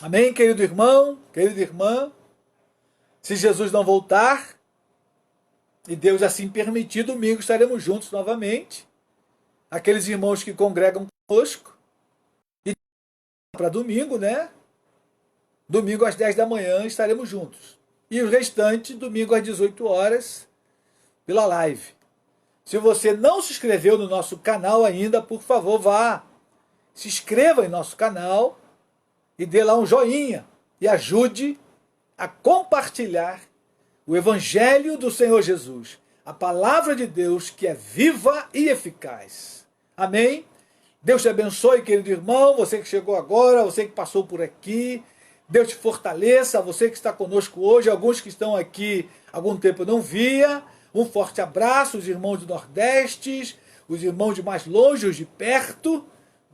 Amém, querido irmão, querida irmã. Se Jesus não voltar, e Deus assim permitir, domingo estaremos juntos novamente. Aqueles irmãos que congregam conosco. E para domingo, né? Domingo às 10 da manhã estaremos juntos. E o restante, domingo às 18 horas, pela live. Se você não se inscreveu no nosso canal ainda, por favor, vá. Se inscreva em nosso canal e dê lá um joinha e ajude a compartilhar o Evangelho do Senhor Jesus, a palavra de Deus que é viva e eficaz. Amém? Deus te abençoe, querido irmão, você que chegou agora, você que passou por aqui. Deus te fortaleça, você que está conosco hoje, alguns que estão aqui há algum tempo eu não via. Um forte abraço, os irmãos do Nordeste, os irmãos de mais longe, os de perto.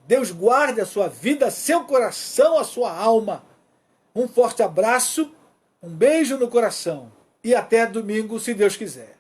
Deus guarde a sua vida, seu coração, a sua alma. Um forte abraço, um beijo no coração e até domingo, se Deus quiser.